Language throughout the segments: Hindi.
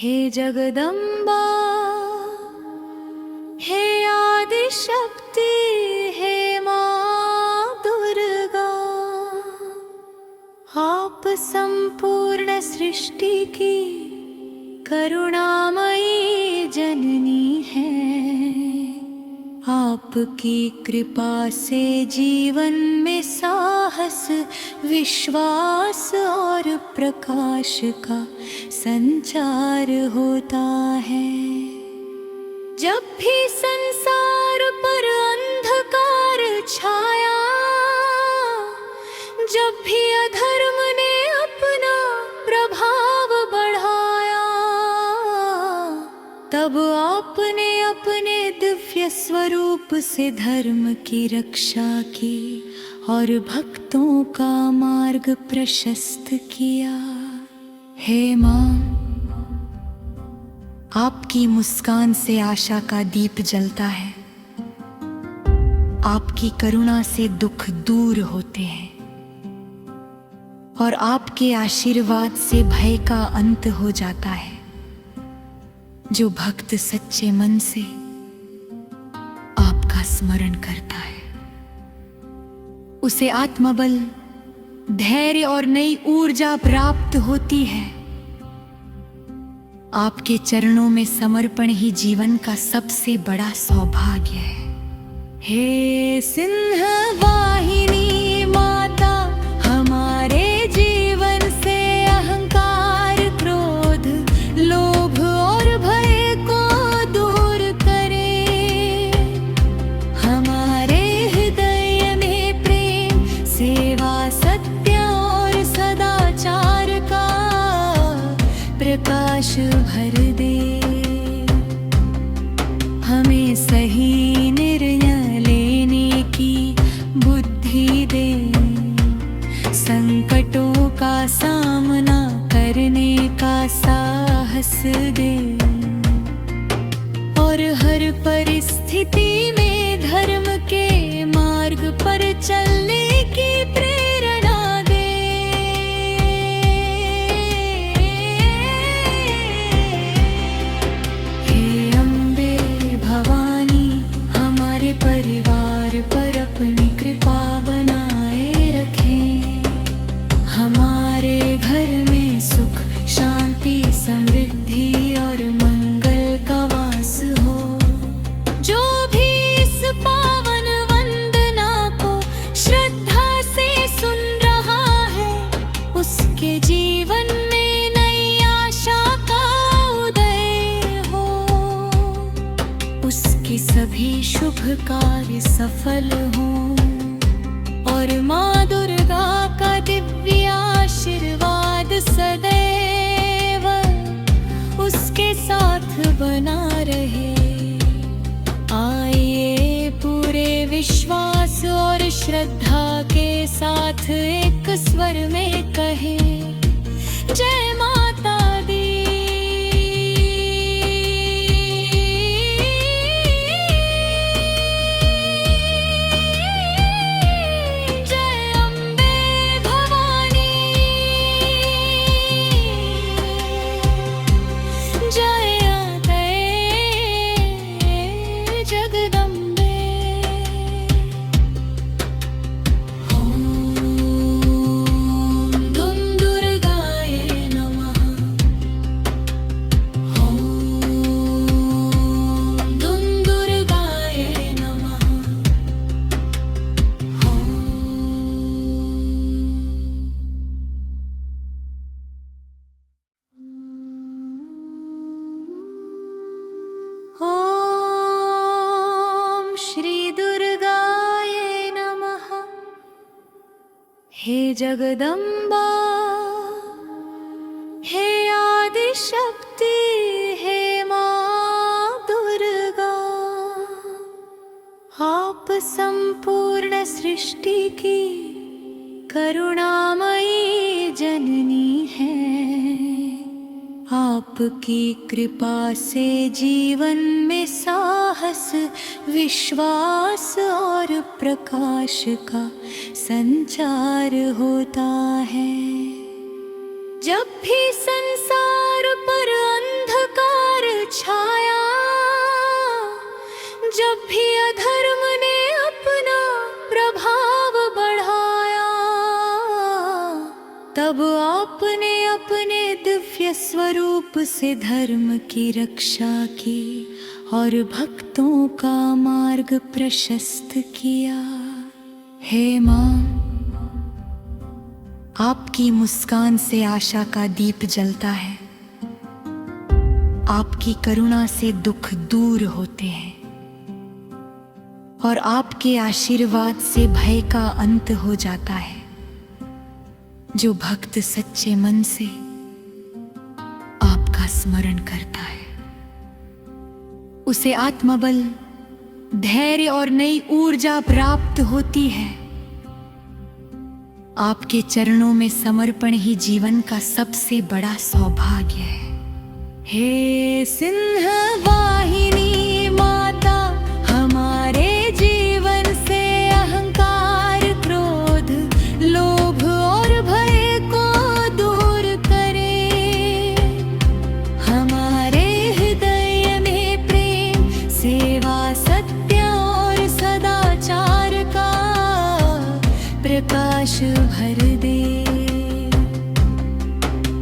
हे जगदम्बा, हे आदि शक्ति, हे माँ दुर्गा, आप संपूर्ण सृष्टि की करुणामयी जननी हैं। आपकी कृपा से जीवन में साहस, विश्वास और प्रकाश का संचार होता है। जब भी संसार पर अंधकार छाया, जब भी अधर्म ने अपना प्रभाव बढ़ाया, तब आपने अपने दिव्य स्वरूप से धर्म की रक्षा की और भक्तों का मार्ग प्रशस्त किया। हे माँ, आपकी मुस्कान से आशा का दीप जलता है। आपकी करुणा से दुख दूर होते हैं और आपके आशीर्वाद से भय का अंत हो जाता है। जो भक्त सच्चे मन से आपका स्मरण करता है, उसे आत्मबल, धैर्य और नई ऊर्जा प्राप्त होती है। आपके चरणों में समर्पण ही जीवन का सबसे बड़ा सौभाग्य है। हे सिंह वाहिनी माता, हमारे जीवन से अहंकार, क्रोध, लोभ और भय को दूर करें। हमारे हृदय में प्रेम, सेवा, सत्य और सदाचार का प्रकाश भर दे। हमें सही निर्णय लेने की बुद्धि दे, संकटों का सामना करने का साहस दे और हर परिस्थिति में धर्म के मार्ग पर चलने की प्रेरणा दे। हे अम्बे भवानी, हमारे परिवार पर अपनी कृपा बनाए रखें। हमारे घर में सुख, शांति, समृद्धि और मंगल का वास हो। जो भी इस पावन वंदना को श्रद्धा से सुन रहा है, उसके जीवन में नई आशा का उदय हो। उसके सभी शुभ कार्य सफल हों और माँ दुर्गा का दिव्य आशीर्वाद सदैव उसके साथ बना रहे। आइए पूरे विश्वास और श्रद्धा के साथ एक स्वर में कहें, जय माता दी। जय अम्बे भवानी, जय आदे जगदम्बे। ओम धुम दुर्गाय नमः। ओम धुम दुर्गाय नमः। ओम श्री दुर्गाय नमः। हे जगदम्बा, हे आदि शक्ति, हे माँ दुर्गा, आप संपूर्ण सृष्टि की करुणामयी जननी हैं। आपकी कृपा से जीवन में साहस, विश्वास और प्रकाश का संचार होता है। जब भी संसार पर अंधकार छाया, जब भी अधर्म ने अपना प्रभाव बढ़ाया, तब आपने अपने दिव्य स्वरूप से धर्म की रक्षा की और भक्तों का मार्ग प्रशस्त किया। हे मां, आपकी मुस्कान से आशा का दीप जलता है, आपकी करुणा से दुख दूर होते हैं और आपके आशीर्वाद से भय का अंत हो जाता है। जो भक्त सच्चे मन से आपका स्मरण करता है, उसे आत्मबल, धैर्य और नई ऊर्जा प्राप्त होती है। आपके चरणों में समर्पण ही जीवन का सबसे बड़ा सौभाग्य है। हे सिंह वाहिनी माता, हमारे जीवन से अहंकार, क्रोध, लोभ और भय को दूर करे। हमारे हृदय में प्रेम, सेवा, सत्य और सदाचार का प्रकाश भर दे।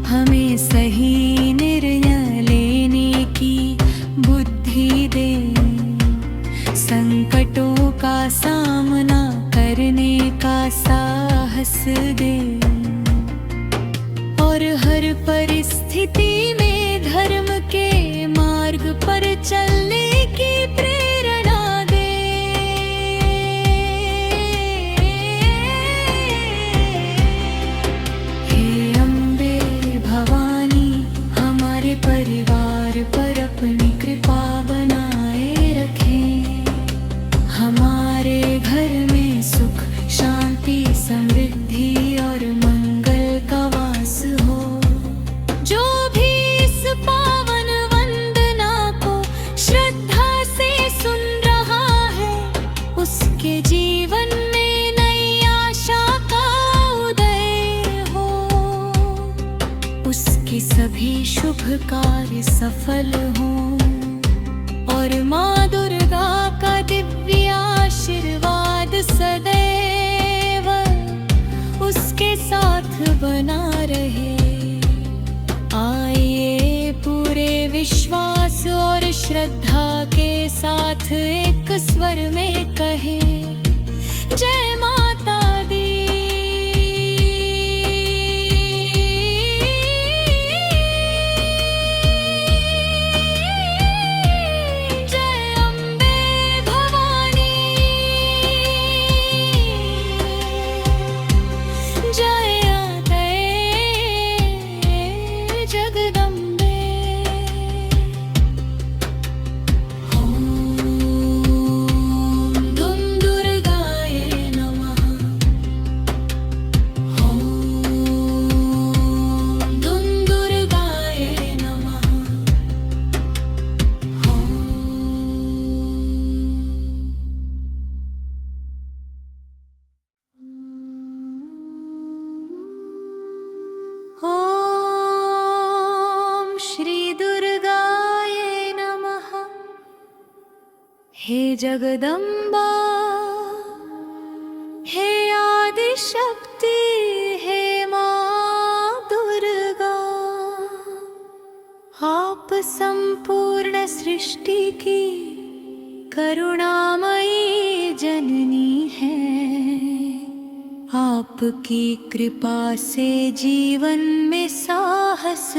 हमें सही निर्णय लेने की बुद्धि दे, संकटों का सामना करने का साहस दे और हर परिस्थिति में धर्म के मार्ग पर चलने की प्रेरणा दे। हे अम्बे भवानी, हमारे परिवार पर अपनी कृपा बनाए रखें। हमारे घर में सुख, शांति, समृद्धि और मंगल का वास हो। जो भी इस पावन वंदना को श्रद्धा से सुन रहा है, उसके जीवन में नई आशा का उदय हो। उसके सभी शुभ कार्य सफल हों और माँ दुर्गा का दिव्य आशीर्वाद सदैव उसके साथ बना रहे। आइए पूरे विश्वास और श्रद्धा के साथ एक स्वर में कहें, जय माता दी। जय अम्बे भवानी, जय आदे जगदम्बे। ओम दुम दुर्गाय नमः। ओम दुम दुर्गाय नमः। ओम श्री दुर्गाय नमः। हे जगदम्बा, हे आदि शक्ति, हे माँ दुर्गा, आप संपूर्ण सृष्टि की करुणामयी जननी हैं। आपकी कृपा से जीवन में साहस,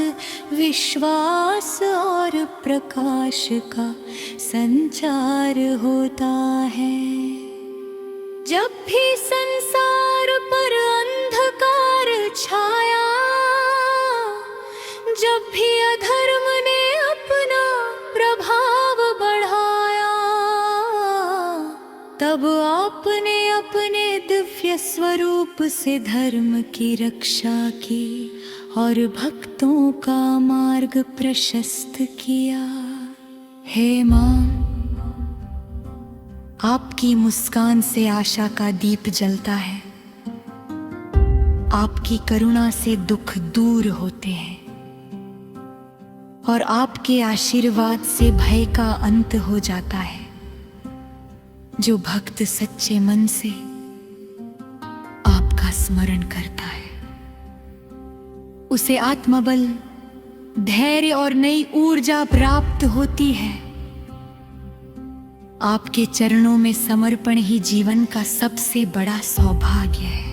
विश्वास और प्रकाश का संचार होता है। जब भी संसार पर अंधकार छाया, जब भी अधर्म ने अपना प्रभाव बढ़ाया, तब आपने अपने दिव्य स्वरूप से धर्म की रक्षा की और भक्तों का मार्ग प्रशस्त किया। हे मां, आपकी मुस्कान से आशा का दीप जलता है, आपकी करुणा से दुख दूर होते हैं और आपके आशीर्वाद से भय का अंत हो जाता है। जो भक्त सच्चे मन से आपका स्मरण करता है, उसे आत्मबल, धैर्य और नई ऊर्जा प्राप्त होती है। आपके चरणों में समर्पण ही जीवन का सबसे बड़ा सौभाग्य है।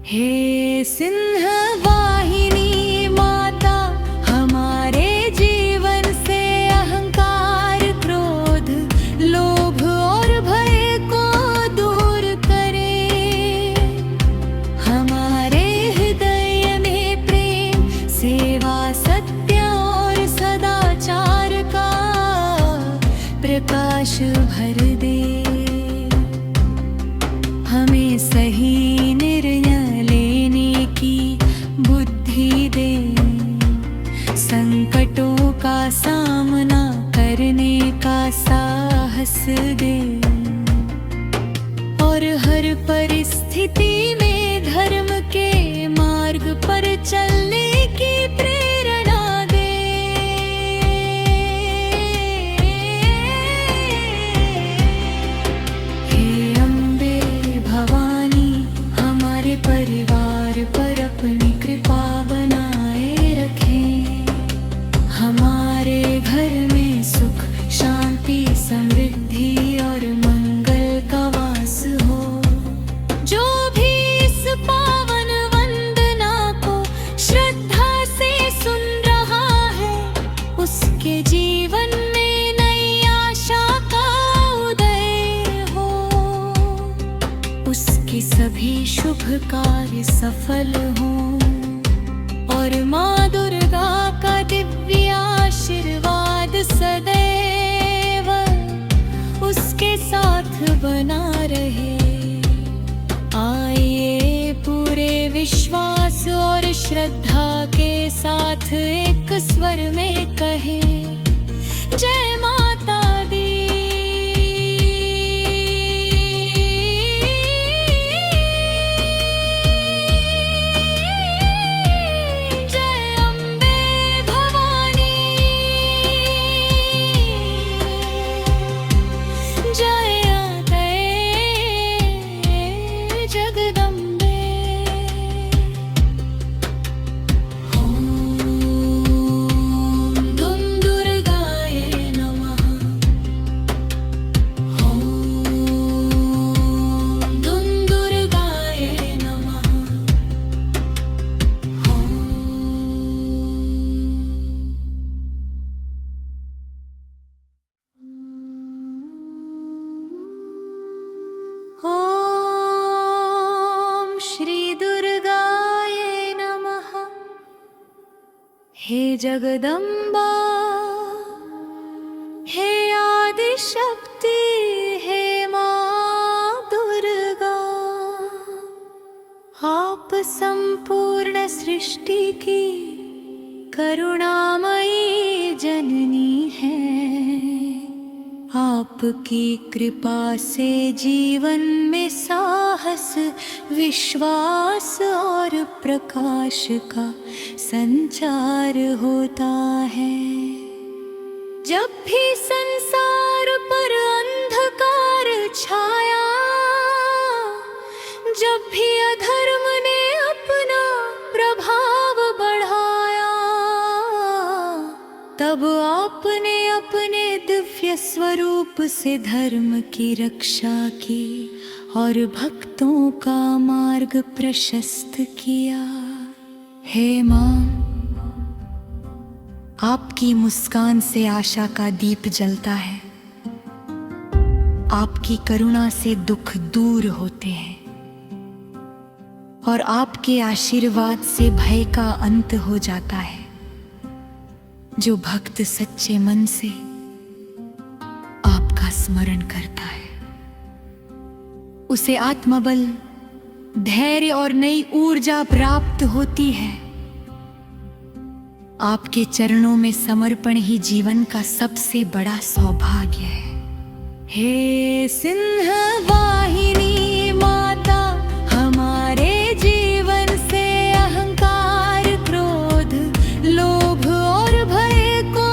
हे सिंह वाहिनी माता, हमारे जीवन से अहंकार, क्रोध, लोभ और भय को दूर करे। हमारे हृदय में प्रेम, सेवा, सत्य और सदाचार का प्रकाश भर दे। हमें सही निर्णय लेने की बुद्धि दे, संकटों का सामना करने का साहस दे, और हर परिस्थिति में धर्म के मार्ग पर चलने की प्रेरणा दे। हे अम्बे भवानी, हमारे परिवार पर अपनी कृपा बनाए रखें। हमारे घर में सुख, शांति, समृद्धि और मंगल का वास हो। जो भी इस पावन वंदना को श्रद्धा से सुन रहा है, उसके जीवन में नई आशा का उदय हो। उसके सभी शुभ कार्य सफल हों, और माँ दुर्गा का दिव्य आशीर्वाद सदैव उसके साथ बना रहे। आइए पूरे विश्वास और श्रद्धा के साथ एक स्वर में कहें, जय माता दी। जय अम्बे भवानी, जय जगदम्बे। ओम दुर्गाय नमः। ओम दुर्गाय नमः। ओम श्री दुर्गाय नमः। हे जगदम्बा, हे आदि शक्ति, हे माँ दुर्गा, आप संपूर्ण सृष्टि की करुणामयी जननी हैं। आपकी कृपा से जीवन में साहस, विश्वास और प्रकाश का संचार होता है। जब भी संसार पर अंधकार छाया, जब भी अधर्म ने अपना प्रभाव बढ़ाया, तब आपने अपने दिव्य स्वरूप से धर्म की रक्षा की और भक्तों का मार्ग प्रशस्त किया। हे माँ, आपकी मुस्कान से आशा का दीप जलता है। आपकी करुणा से दुख दूर होते हैं, और आपके आशीर्वाद से भय का अंत हो जाता है। जो भक्त सच्चे मन से आपका स्मरण करता है, उसे आत्मबल, धैर्य और नई ऊर्जा प्राप्त होती है। आपके चरणों में समर्पण ही जीवन का सबसे बड़ा सौभाग्य है। हे सिंह वाहिनी माता, हमारे जीवन से अहंकार, क्रोध, लोभ और भय को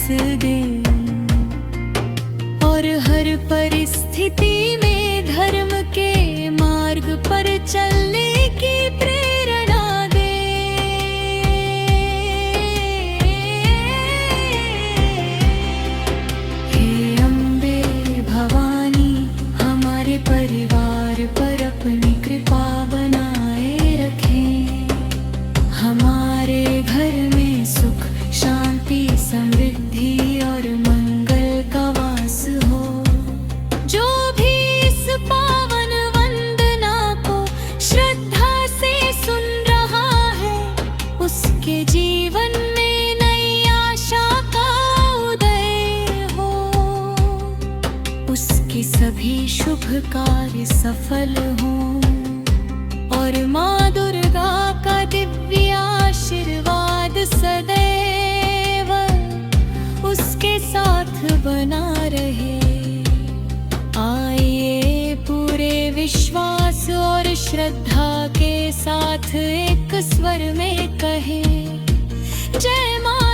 दे और हर परिस्थिति में धर्म के मार्ग पर चलने की प्रेरणा दे। हे अम्बे भवानी, हमारे परिवार पर अपनी कृपा बनाए रखें। हमारे घर में सुख, शांति, समृद्धि और मंगल का वास हो। जो भी इस पावन वंदना को श्रद्धा से सुन रहा है, उसके जीवन में नई आशा का उदय हो। उसके सभी शुभ कार्य सफल हों और माँ दुर्गा का दिव्य आशीर्वाद सदैव उसके साथ बना रहे। आइए पूरे विश्वास और श्रद्धा के साथ एक स्वर में कहें, जय माँ